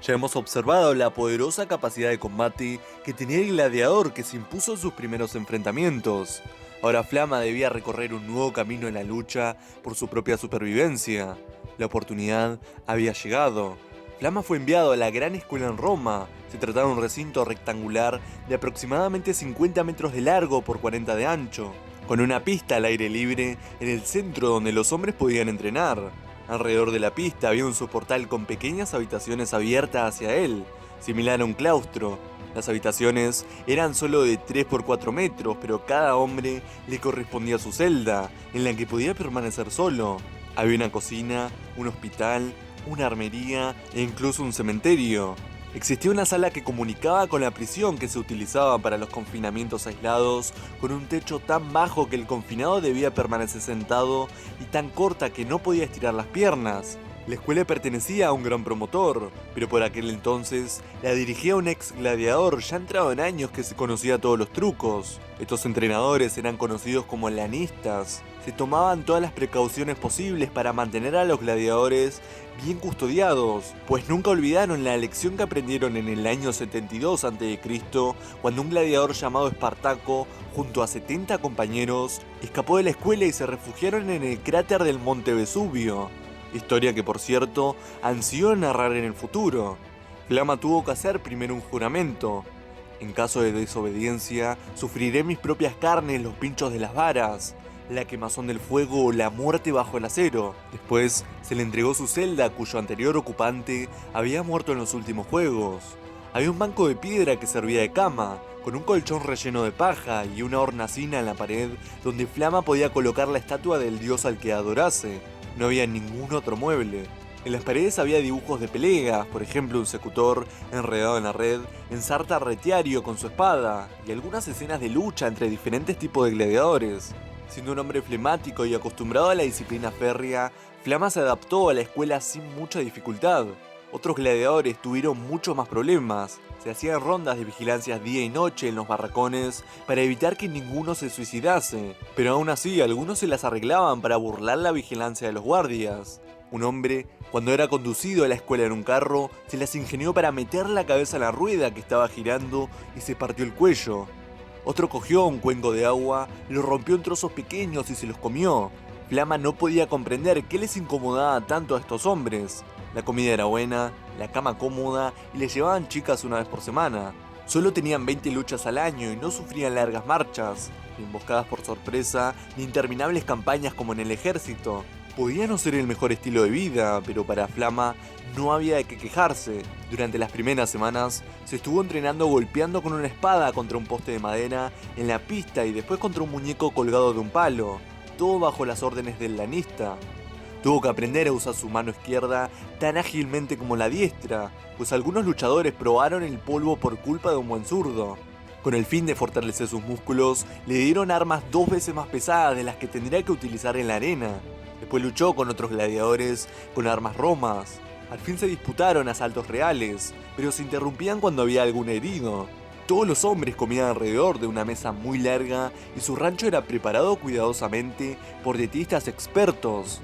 Ya hemos observado la poderosa capacidad de combate que tenía el gladiador que se impuso en sus primeros enfrentamientos. Ahora Flama debía recorrer un nuevo camino en la lucha por su propia supervivencia. La oportunidad había llegado. Flama fue enviado a la gran escuela en Roma. Se trataba de un recinto rectangular de aproximadamente 50 metros de largo por 40 de ancho, con una pista al aire libre en el centro donde los hombres podían entrenar. Alrededor de la pista había un soportal con pequeñas habitaciones abiertas hacia él, similar a un claustro. Las habitaciones eran solo de 3 por 4 metros, pero cada hombre le correspondía su celda, en la que podía permanecer solo. Había una cocina, un hospital, una armería e incluso un cementerio. Existía una sala que comunicaba con la prisión que se utilizaba para los confinamientos aislados, con un techo tan bajo que el confinado debía permanecer sentado y tan corta que no podía estirar las piernas. La escuela pertenecía a un gran promotor, pero por aquel entonces la dirigía un ex gladiador ya entrado en años que se conocía todos los trucos. Estos entrenadores eran conocidos como lanistas. Se tomaban todas las precauciones posibles para mantener a los gladiadores bien custodiados, pues nunca olvidaron la lección que aprendieron en el año 72 a.C., cuando un gladiador llamado Espartaco, junto a 70 compañeros, escapó de la escuela y se refugiaron en el cráter del monte Vesubio. Historia que, por cierto, ansío narrar en el futuro. Flama tuvo que hacer primero un juramento. En caso de desobediencia, sufriré mis propias carnes los pinchos de las varas, la quemazón del fuego o la muerte bajo el acero. Después se le entregó su celda, cuyo anterior ocupante había muerto en los últimos juegos. Había un banco de piedra que servía de cama, con un colchón relleno de paja y una hornacina en la pared donde Flama podía colocar la estatua del dios al que adorase. No había ningún otro mueble. En las paredes había dibujos de peleas, por ejemplo un secutor enredado en la red, ensarta retiario con su espada, y algunas escenas de lucha entre diferentes tipos de gladiadores. Siendo un hombre flemático y acostumbrado a la disciplina férrea, Flama se adaptó a la escuela sin mucha dificultad. Otros gladiadores tuvieron muchos más problemas. Se hacían rondas de vigilancias día y noche en los barracones para evitar que ninguno se suicidase, pero aún así algunos se las arreglaban para burlar la vigilancia de los guardias. Un hombre, cuando era conducido a la escuela en un carro, se las ingenió para meter la cabeza en la rueda que estaba girando y se partió el cuello. Otro cogió un cuenco de agua, lo rompió en trozos pequeños y se los comió. Flama no podía comprender qué les incomodaba tanto a estos hombres. La comida era buena, la cama cómoda y les llevaban chicas una vez por semana. Solo tenían 20 luchas al año y no sufrían largas marchas, ni emboscadas por sorpresa, ni interminables campañas como en el ejército. Podía no ser el mejor estilo de vida, pero para Flama no había de qué quejarse. Durante las primeras semanas se estuvo entrenando golpeando con una espada contra un poste de madera en la pista y después contra un muñeco colgado de un palo, todo bajo las órdenes del lanista. Tuvo que aprender a usar su mano izquierda tan ágilmente como la diestra, pues algunos luchadores probaron el polvo por culpa de un buen zurdo. Con el fin de fortalecer sus músculos, le dieron armas 2 veces más pesadas de las que tendría que utilizar en la arena. Después luchó con otros gladiadores con armas romas. Al fin se disputaron asaltos reales, pero se interrumpían cuando había algún herido. Todos los hombres comían alrededor de una mesa muy larga y su rancho era preparado cuidadosamente por dietistas expertos.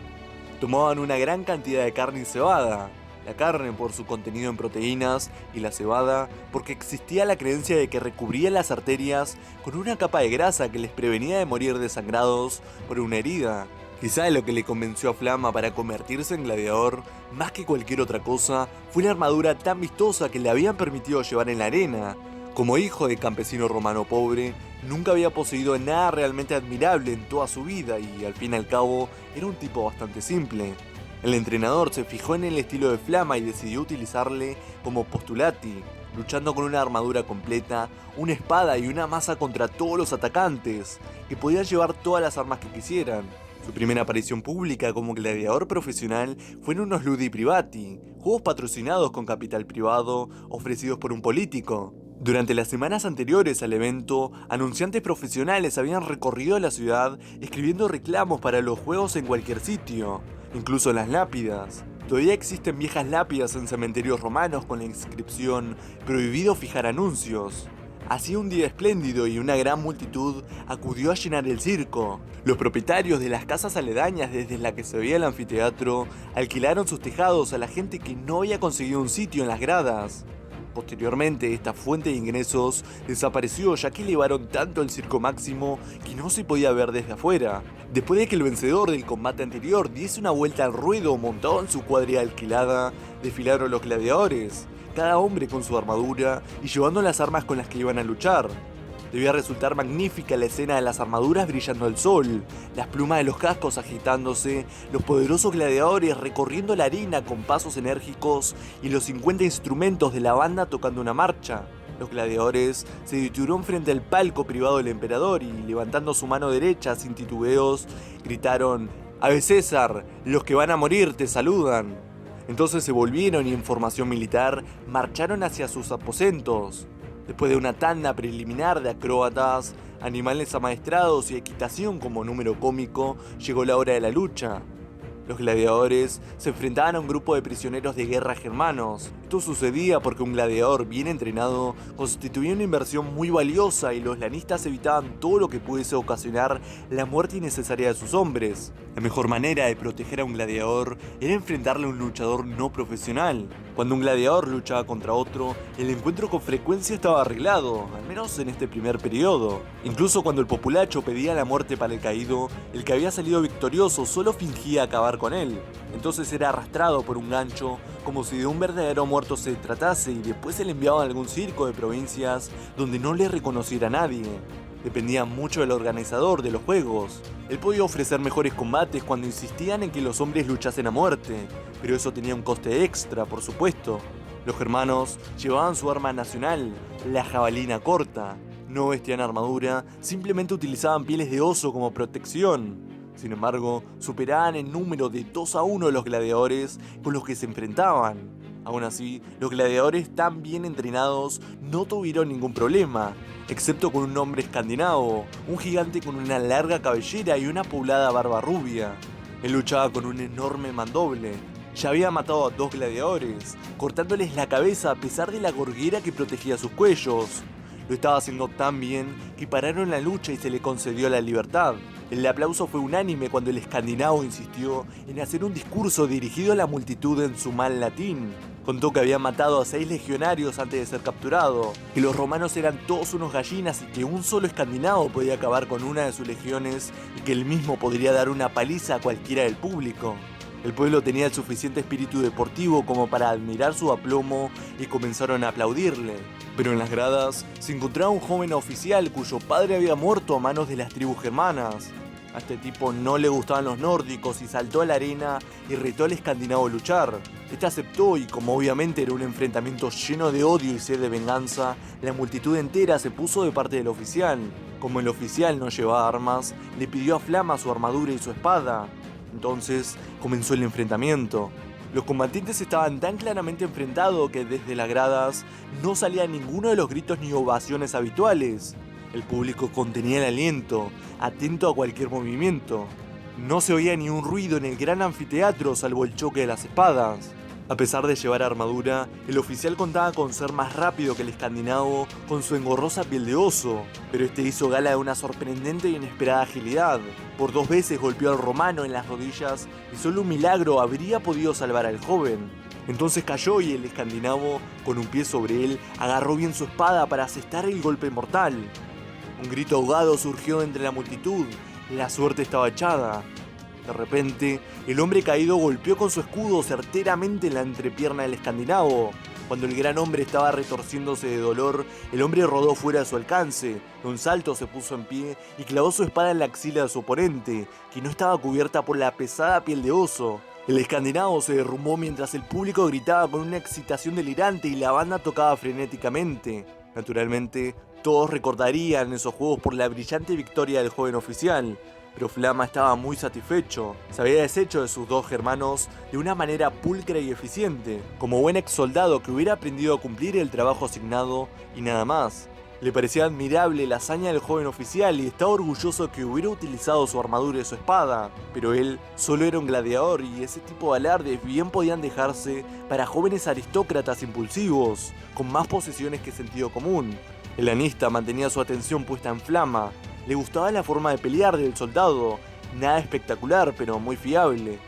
Tomaban una gran cantidad de carne y cebada, la carne por su contenido en proteínas y la cebada porque existía la creencia de que recubría las arterias con una capa de grasa que les prevenía de morir desangrados por una herida. Quizá lo que le convenció a Flama para convertirse en gladiador, más que cualquier otra cosa, fue la armadura tan vistosa que le habían permitido llevar en la arena. Como hijo de campesino romano pobre, nunca había poseído nada realmente admirable en toda su vida y al fin y al cabo era un tipo bastante simple. El entrenador se fijó en el estilo de Flama y decidió utilizarle como postulati, luchando con una armadura completa, una espada y una maza contra todos los atacantes, que podían llevar todas las armas que quisieran. Su primera aparición pública como gladiador profesional fue en unos Ludi Privati, juegos patrocinados con capital privado ofrecidos por un político. Durante las semanas anteriores al evento, anunciantes profesionales habían recorrido la ciudad escribiendo reclamos para los juegos en cualquier sitio, incluso en las lápidas. Todavía existen viejas lápidas en cementerios romanos con la inscripción "Prohibido fijar anuncios". Hacía un día espléndido y una gran multitud acudió a llenar el circo. Los propietarios de las casas aledañas desde las que se veía el anfiteatro alquilaron sus tejados a la gente que no había conseguido un sitio en las gradas. Posteriormente, esta fuente de ingresos desapareció ya que elevaron tanto el circo máximo que no se podía ver desde afuera. Después de que el vencedor del combate anterior diese una vuelta al ruedo montado en su cuadrilla alquilada, desfilaron los gladiadores, cada hombre con su armadura y llevando las armas con las que iban a luchar. Debía resultar magnífica la escena de las armaduras brillando al sol, las plumas de los cascos agitándose, los poderosos gladiadores recorriendo la arena con pasos enérgicos y los 50 instrumentos de la banda tocando una marcha. Los gladiadores se detuvieron frente al palco privado del emperador y, levantando su mano derecha sin titubeos, gritaron: «Ave César, los que van a morir te saludan». Entonces se volvieron y en formación militar marcharon hacia sus aposentos. Después de una tanda preliminar de acróbatas, animales amaestrados y equitación como número cómico, llegó la hora de la lucha. Los gladiadores se enfrentaban a un grupo de prisioneros de guerra germanos. Esto sucedía porque un gladiador bien entrenado constituía una inversión muy valiosa y los lanistas evitaban todo lo que pudiese ocasionar la muerte innecesaria de sus hombres. La mejor manera de proteger a un gladiador era enfrentarle a un luchador no profesional. Cuando un gladiador luchaba contra otro, el encuentro con frecuencia estaba arreglado, al menos en este primer periodo. Incluso cuando el populacho pedía la muerte para el caído, el que había salido victorioso solo fingía acabar con él. Entonces era arrastrado por un gancho, como si de un verdadero muerto se tratase, y después se le enviaba a algún circo de provincias donde no le reconociera a nadie. Dependía mucho del organizador de los juegos. Él podía ofrecer mejores combates cuando insistían en que los hombres luchasen a muerte, pero eso tenía un coste extra, por supuesto. Los germanos llevaban su arma nacional, la jabalina corta. No vestían armadura, simplemente utilizaban pieles de oso como protección. Sin embargo, superaban en número de 2-1 los gladiadores con los que se enfrentaban. Aún así, los gladiadores tan bien entrenados no tuvieron ningún problema, excepto con un hombre escandinavo, un gigante con una larga cabellera y una poblada barba rubia. Él luchaba con un enorme mandoble. Ya había matado a 2 gladiadores, cortándoles la cabeza a pesar de la gorguera que protegía sus cuellos. Lo estaba haciendo tan bien que pararon la lucha y se le concedió la libertad. El aplauso fue unánime cuando el escandinavo insistió en hacer un discurso dirigido a la multitud en su mal latín. Contó que había matado a 6 legionarios antes de ser capturado, que los romanos eran todos unos gallinas y que un solo escandinavo podía acabar con una de sus legiones y que él mismo podría dar una paliza a cualquiera del público. El pueblo tenía el suficiente espíritu deportivo como para admirar su aplomo y comenzaron a aplaudirle. Pero en las gradas se encontraba un joven oficial cuyo padre había muerto a manos de las tribus germanas. A este tipo no le gustaban los nórdicos y saltó a la arena y retó al escandinavo a luchar. Este aceptó y, como obviamente era un enfrentamiento lleno de odio y sed de venganza, la multitud entera se puso de parte del oficial. Como el oficial no llevaba armas, le pidió a Flama su armadura y su espada. Entonces comenzó el enfrentamiento. Los combatientes estaban tan claramente enfrentados que desde las gradas no salía ninguno de los gritos ni ovaciones habituales. El público contenía el aliento, atento a cualquier movimiento. No se oía ni un ruido en el gran anfiteatro salvo el choque de las espadas. A pesar de llevar armadura, el oficial contaba con ser más rápido que el escandinavo con su engorrosa piel de oso, pero este hizo gala de una sorprendente e inesperada agilidad. Por 2 veces golpeó al romano en las rodillas y solo un milagro habría podido salvar al joven. Entonces cayó y el escandinavo, con un pie sobre él, agarró bien su espada para asestar el golpe mortal. Un grito ahogado surgió entre la multitud. La suerte estaba echada. De repente, el hombre caído golpeó con su escudo certeramente en la entrepierna del escandinavo. Cuando el gran hombre estaba retorciéndose de dolor, el hombre rodó fuera de su alcance. De un salto se puso en pie y clavó su espada en la axila de su oponente, que no estaba cubierta por la pesada piel de oso. El escandinavo se derrumbó mientras el público gritaba con una excitación delirante y la banda tocaba frenéticamente. Naturalmente, todos recordarían esos juegos por la brillante victoria del joven oficial. Pero Flama estaba muy satisfecho. Se había deshecho de sus 2 hermanos de una manera pulcra y eficiente, como buen ex soldado que hubiera aprendido a cumplir el trabajo asignado y nada más. Le parecía admirable la hazaña del joven oficial y estaba orgulloso que hubiera utilizado su armadura y su espada, pero él solo era un gladiador y ese tipo de alardes bien podían dejarse para jóvenes aristócratas impulsivos, con más posesiones que sentido común. El lanista mantenía su atención puesta en Flama. Le gustaba la forma de pelear del soldado, nada espectacular pero muy fiable.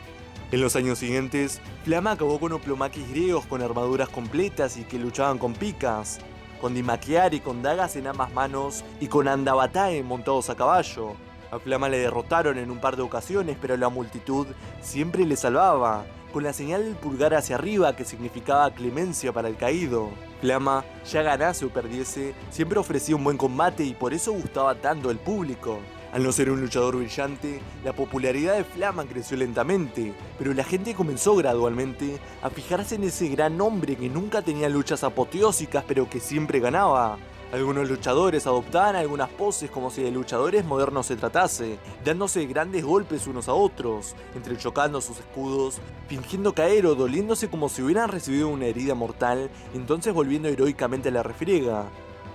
En los años siguientes, Flama acabó con oplomaquis griegos con armaduras completas y que luchaban con picas, con dimaquear y con dagas en ambas manos y con andavatae montados a caballo. A Flama le derrotaron en un par de ocasiones, pero la multitud siempre le salvaba, con la señal del pulgar hacia arriba que significaba clemencia para el caído. Flama, ya ganase o perdiese, siempre ofrecía un buen combate y por eso gustaba tanto al público. Al no ser un luchador brillante, la popularidad de Flama creció lentamente, pero la gente comenzó gradualmente a fijarse en ese gran hombre que nunca tenía luchas apoteósicas pero que siempre ganaba. Algunos luchadores adoptaban algunas poses como si de luchadores modernos se tratase, dándose grandes golpes unos a otros, entrechocando sus escudos, fingiendo caer o doliéndose como si hubieran recibido una herida mortal, entonces volviendo heroicamente a la refriega.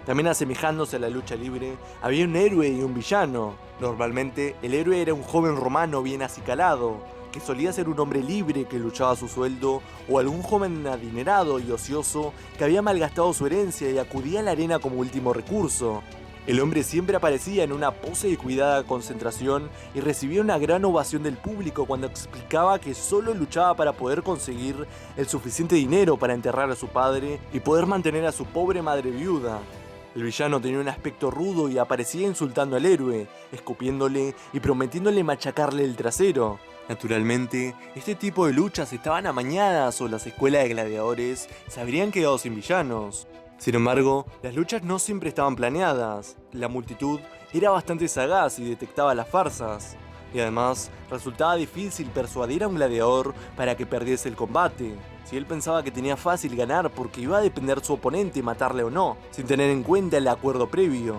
También asemejándose a la lucha libre, había un héroe y un villano. Normalmente, el héroe era un joven romano bien acicalado, que solía ser un hombre libre que luchaba a su sueldo, o algún joven adinerado y ocioso que había malgastado su herencia y acudía a la arena como último recurso. El hombre siempre aparecía en una pose de cuidada concentración y recibía una gran ovación del público cuando explicaba que solo luchaba para poder conseguir el suficiente dinero para enterrar a su padre y poder mantener a su pobre madre viuda. El villano tenía un aspecto rudo y aparecía insultando al héroe, escupiéndole y prometiéndole machacarle el trasero. Naturalmente, este tipo de luchas estaban amañadas o las escuelas de gladiadores se habrían quedado sin villanos. Sin embargo, las luchas no siempre estaban planeadas. La multitud era bastante sagaz y detectaba las farsas. Y además, resultaba difícil persuadir a un gladiador para que perdiese el combate. Si él pensaba que tenía fácil ganar porque iba a depender su oponente matarle o no, sin tener en cuenta el acuerdo previo.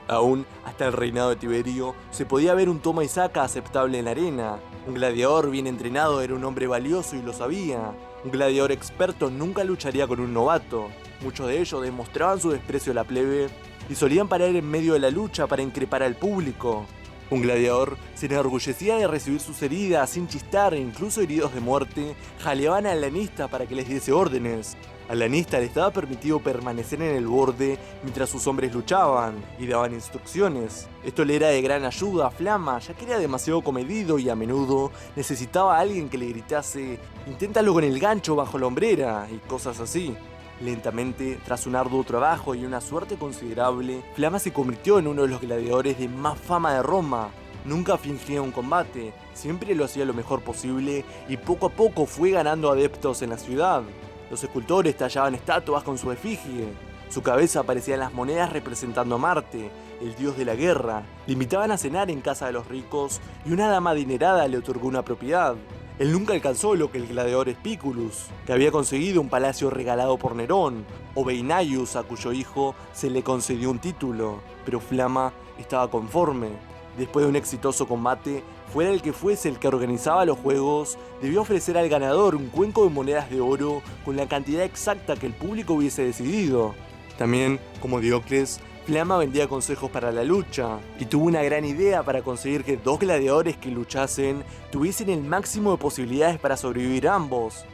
Aún, hasta el reinado de Tiberio, se podía ver un toma y saca aceptable en la arena. Un gladiador bien entrenado era un hombre valioso y lo sabía. Un gladiador experto nunca lucharía con un novato. Muchos de ellos demostraban su desprecio a la plebe y solían parar en medio de la lucha para increpar al público. Un gladiador se enorgullecía de recibir sus heridas sin chistar e incluso heridos de muerte, jaleaban al lanista para que les diese órdenes. Al lanista le estaba permitido permanecer en el borde mientras sus hombres luchaban y daban instrucciones. Esto le era de gran ayuda a Flama, ya que era demasiado comedido y a menudo necesitaba a alguien que le gritase «Inténtalo con el gancho bajo la hombrera» y cosas así. Lentamente, tras un arduo trabajo y una suerte considerable, Flama se convirtió en uno de los gladiadores de más fama de Roma. Nunca fingía un combate, siempre lo hacía lo mejor posible y poco a poco fue ganando adeptos en la ciudad. Los escultores tallaban estatuas con su efigie. Su cabeza aparecía en las monedas representando a Marte, el dios de la guerra. Le invitaban a cenar en casa de los ricos y una dama adinerada le otorgó una propiedad. Él nunca alcanzó lo que el gladiador Spiculus, que había conseguido un palacio regalado por Nerón, o Beinaius, a cuyo hijo se le concedió un título, pero Flama estaba conforme. Después de un exitoso combate, fuera el que fuese el que organizaba los juegos, debió ofrecer al ganador un cuenco de monedas de oro con la cantidad exacta que el público hubiese decidido. También, como Diocles, Flama vendía consejos para la lucha, y tuvo una gran idea para conseguir que dos gladiadores que luchasen tuviesen el máximo de posibilidades para sobrevivir ambos.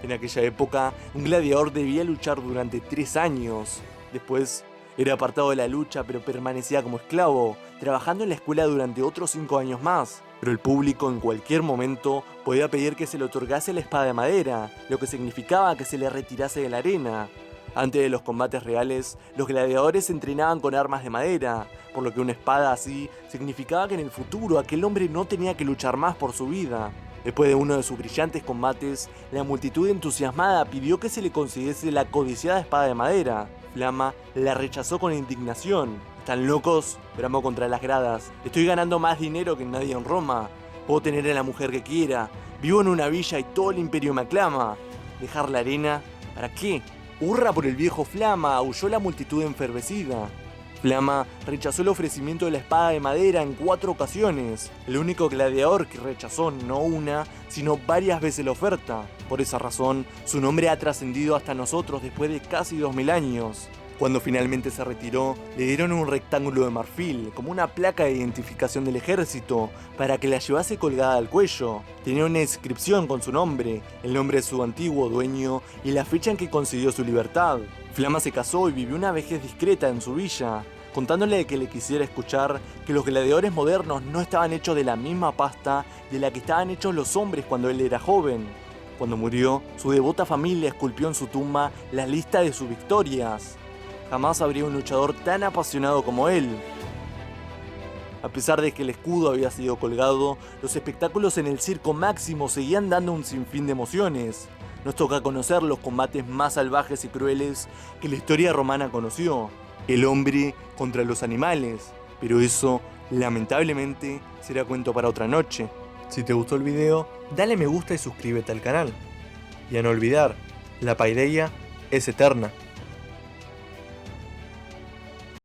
En aquella época, un gladiador debía luchar durante 3 años. Después, era apartado de la lucha pero permanecía como esclavo, trabajando en la escuela durante otros 5 años más. Pero el público en cualquier momento podía pedir que se le otorgase la espada de madera, lo que significaba que se le retirase de la arena. Antes de los combates reales, los gladiadores se entrenaban con armas de madera, por lo que una espada así significaba que en el futuro aquel hombre no tenía que luchar más por su vida. Después de uno de sus brillantes combates, la multitud entusiasmada pidió que se le concediese la codiciada espada de madera. Flama la rechazó con indignación. ¿Están locos?, bramó contra las gradas. Estoy ganando más dinero que nadie en Roma. Puedo tener a la mujer que quiera. Vivo en una villa y todo el imperio me aclama. ¿Dejar la arena? ¿Para qué? ¡Hurra por el viejo Flama!, aulló la multitud enfervecida. Flama rechazó el ofrecimiento de la espada de madera en 4 ocasiones. El único gladiador que rechazó no una, sino varias veces la oferta. Por esa razón, su nombre ha trascendido hasta nosotros después de casi 2000 años. Cuando finalmente se retiró, le dieron un rectángulo de marfil, como una placa de identificación del ejército, para que la llevase colgada al cuello. Tenía una inscripción con su nombre, el nombre de su antiguo dueño y la fecha en que consiguió su libertad. Flama se casó y vivió una vejez discreta en su villa, contándole que le quisiera escuchar que los gladiadores modernos no estaban hechos de la misma pasta de la que estaban hechos los hombres cuando él era joven. Cuando murió, su devota familia esculpió en su tumba la lista de sus victorias. Jamás habría un luchador tan apasionado como él. A pesar de que el escudo había sido colgado, los espectáculos en el Circo Máximo seguían dando un sinfín de emociones. Nos toca conocer los combates más salvajes y crueles que la historia romana conoció. El hombre contra los animales. Pero eso, lamentablemente, será cuento para otra noche. Si te gustó el video, dale me gusta y suscríbete al canal. Y a no olvidar, la paideia es eterna.